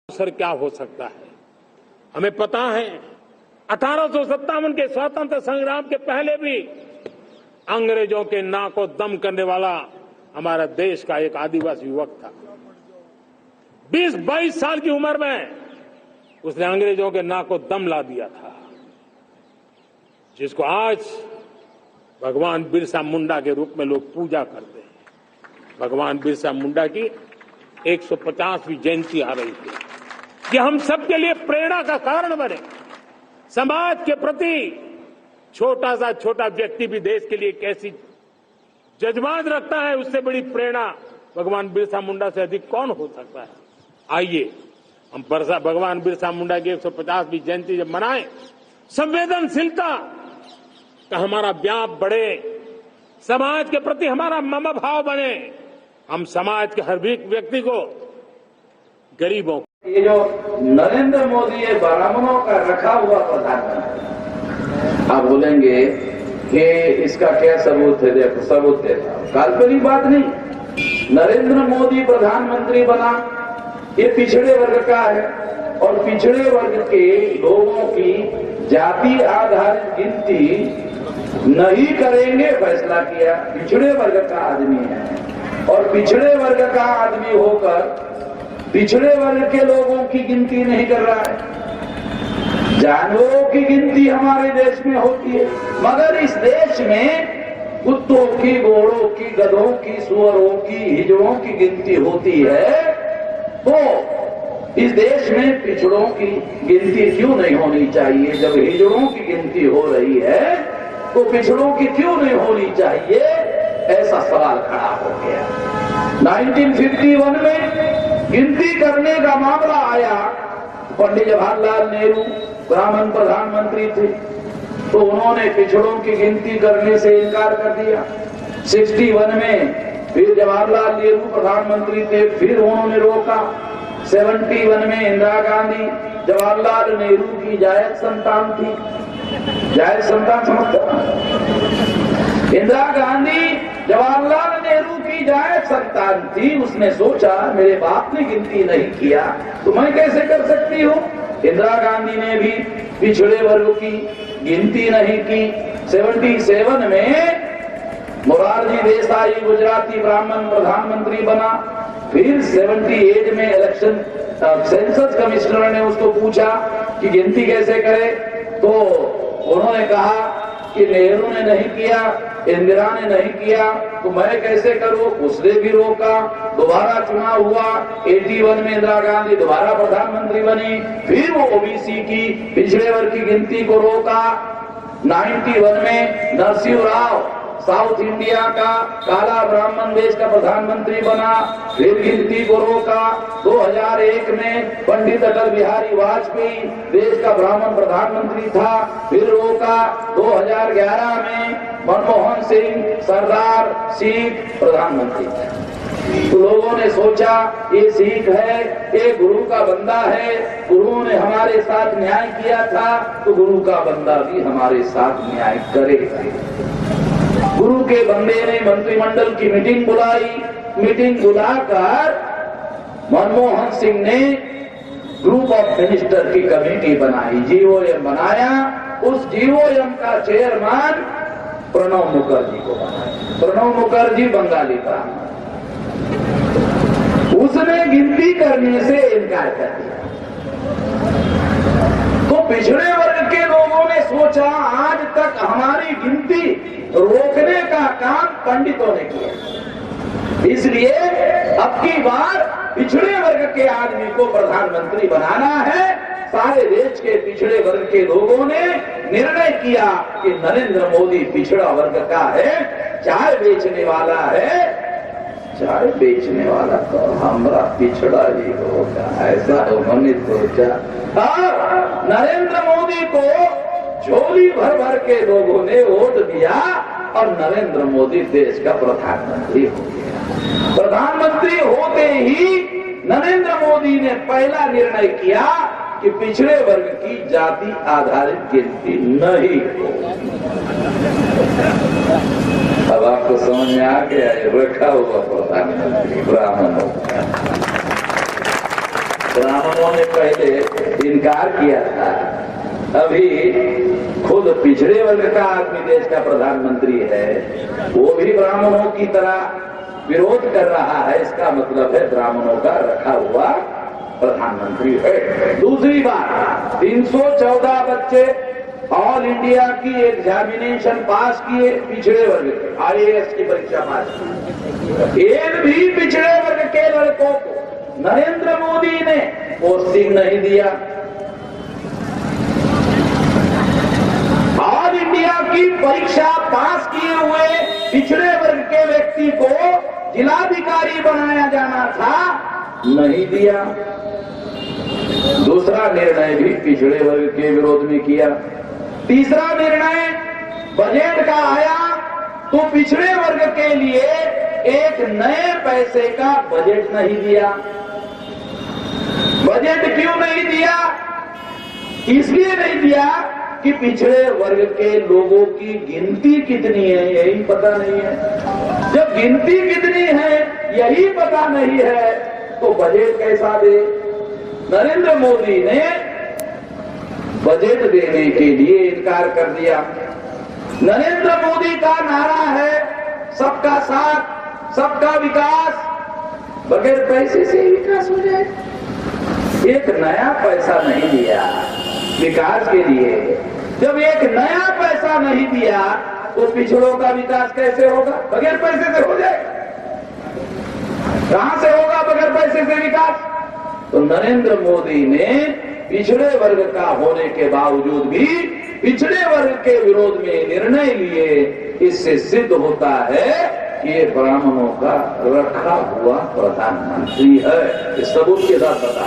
अवसर क्या हो सकता है। हमें पता है 1857 के स्वतंत्र संग्राम के पहले भी अंग्रेजों के नाक को दम करने वाला हमारा देश का एक आदिवासी युवक था। 20-22 साल की उम्र में उसने अंग्रेजों के नाक को दम ला दिया था, जिसको आज भगवान बिरसा मुंडा के रूप में लोग पूजा करते हैं। भगवान बिरसा मुंडा की 150वीं जयंती आ रही है। कि हम सबके लिए प्रेरणा का कारण बने। समाज के प्रति छोटा सा छोटा व्यक्ति भी देश के लिए कैसी जज्बात रखता है, उससे बड़ी प्रेरणा भगवान बिरसा मुंडा से अधिक कौन हो सकता है। आइए हम भगवान बिरसा मुंडा की 150वीं जयंती जब मनाएं, संवेदनशीलता का हमारा व्याप बढ़े, समाज के प्रति हमारा ममभाव बने। हम समाज के हर व्यक्ति को, गरीबों, ये जो नरेंद्र मोदी है ब्राह्मणों का रखा हुआ प्रधानमंत्री, आप बोलेंगे कि इसका क्या सबूत है। देखो सबूत देता हूं, काल्पनिक बात नहीं। नरेंद्र मोदी प्रधानमंत्री बना, ये पिछड़े वर्ग का है और पिछड़े वर्ग के लोगों की जाति आधारित गिनती नहीं करेंगे फैसला किया। पिछड़े वर्ग का आदमी है और पिछड़े वर्ग का आदमी होकर पिछड़े वर्ग के लोगों की गिनती नहीं कर रहा है। जानवरों की गिनती हमारे देश में होती है, मगर इस देश में कुत्तों की, घोड़ों की, गधों की, सुअरों की, हिजड़ों की गिनती होती है। तो इस देश में पिछड़ों की गिनती क्यों नहीं होनी चाहिए। जब हिजड़ों की गिनती हो रही है तो पिछड़ों की क्यों नहीं होनी चाहिए, ऐसा सवाल खड़ा हो गया। 1951 में गिनती करने का मामला आया, पंडित जवाहरलाल नेहरू ब्राह्मण प्रधानमंत्री थे, तो उन्होंने पिछड़ों की गिनती करने से इनकार कर दिया। 61 में फिर जवाहरलाल नेहरू प्रधानमंत्री थे, फिर उन्होंने रोका। 71 में इंदिरा गांधी जवाहरलाल नेहरू की जायज संतान थी। जायज संतान समझते, इंदिरा गांधी जवाहरलाल नेहरू की जायज संतान थी। उसने सोचा मेरे बाप ने गिनती नहीं किया तो मैं कैसे कर सकती हूँ। इंदिरा गांधी ने भी पिछड़े वर्ग की गिनती नहीं की। 77 में मोरारजी देसाई गुजराती ब्राह्मण प्रधानमंत्री बना। फिर 78 में इलेक्शन सेंसस कमिश्नर ने उसको पूछा कि गिनती कैसे करे, तो उन्होंने कहा कि नेहरू ने नहीं किया, इंदिरा ने नहीं किया, तो मैं कैसे करूं। उसने भी रोका। दोबारा चुनाव हुआ। 81 में इंदिरा गांधी दोबारा प्रधानमंत्री बनी। फिर वो ओबीसी की, पिछड़े वर्ग की गिनती को रोका। 91 में नरसिंह राव साउथ इंडिया का काला ब्राह्मण देश का प्रधानमंत्री बना, फिर गिनती को रोका। 2001 में पंडित अटल बिहारी वाजपेयी देश का ब्राह्मण प्रधानमंत्री था, फिर रोका। 2011 में मनमोहन सिंह सरदार सिख प्रधानमंत्री थे। तो लोगों ने सोचा ये सिख है, ये गुरु का बंदा है, गुरुओं ने हमारे साथ न्याय किया था तो गुरु का बंदा भी हमारे साथ न्याय करेगा। गुरु के बंदे ने मंत्रिमंडल की मीटिंग बुलाई। मीटिंग बुलाकर मनमोहन सिंह ने ग्रुप ऑफ मिनिस्टर की कमेटी बनाई, जीओएम बनाया। उस जीओएम का चेयरमैन प्रणब मुखर्जी को बनाया। प्रणब मुखर्जी बंगाली था। उसने गिनती करने से इनकार कर दिया। तो पिछड़े वर्ग के लोगों ने सोचा आज तक हमारी गिनती रोकने का काम पंडितों ने किया, इसलिए अब की बार पिछड़े वर्ग के आदमी को प्रधानमंत्री बनाना है। सारे देश के पिछड़े वर्ग के लोगों ने निर्णय किया कि नरेंद्र मोदी पिछड़ा वर्ग का है, चाय बेचने वाला है। चाय बेचने वाला तो हमारा पिछड़ा ही होगा, ऐसा उन्होंने सोचा। नरेंद्र मोदी को झोली भर भर के लोगों ने वोट दिया और नरेंद्र मोदी देश का प्रधानमंत्री हो गया। प्रधानमंत्री होते ही नरेंद्र मोदी ने पहला निर्णय किया कि पिछड़े वर्ग की जाति आधारित गिनती नहीं हो। अब आपको समझ में आ गया, रखा हुआ प्रधानमंत्री ब्राह्मणों का। ब्राह्मणों ने पहले इनकार किया था, अभी खुद पिछड़े वर्ग का आदमी देश का प्रधानमंत्री है, वो भी ब्राह्मणों की तरह विरोध कर रहा है। इसका मतलब है ब्राह्मणों का रखा हुआ प्रधानमंत्री है। दूसरी बात, 314 बच्चे ऑल इंडिया की एग्जामिनेशन पास किए, पिछड़े वर्ग के IAS की परीक्षा पास की। एक भी पिछड़े वर्ग के लड़कों को नरेंद्र मोदी ने पोस्टिंग नहीं दिया। ऑल इंडिया की परीक्षा पास किए हुए पिछड़े वर्ग के व्यक्ति को जिलाधिकारी बनाया जाना था, नहीं दिया। दूसरा निर्णय भी पिछड़े वर्ग के विरोध में किया। तीसरा निर्णय बजट का आया तो पिछड़े वर्ग के लिए एक नए पैसे का बजट नहीं दिया। बजट क्यों नहीं दिया? इसलिए नहीं दिया कि पिछड़े वर्ग के लोगों की गिनती कितनी है यही पता नहीं है। जब गिनती कितनी है यही पता नहीं है तो बजट कैसा दे? नरेंद्र मोदी ने बजट देने के लिए इनकार कर दिया। नरेंद्र मोदी का नारा है सबका साथ सबका विकास, बगैर पैसे से ही विकास हो जाए। एक नया पैसा नहीं दिया विकास के लिए। जब एक नया पैसा नहीं दिया तो पिछड़ों का विकास कैसे होगा? बगैर पैसे से हो जाएगा। कहां से होगा बगैर पैसे से विकास? तो नरेंद्र मोदी ने पिछड़े वर्ग का होने के बावजूद भी पिछड़े वर्ग के विरोध में निर्णय लिए। इससे सिद्ध होता है कि ये ब्राह्मणों का रखा हुआ प्रधानमंत्री है। इस सबूत के साथ बता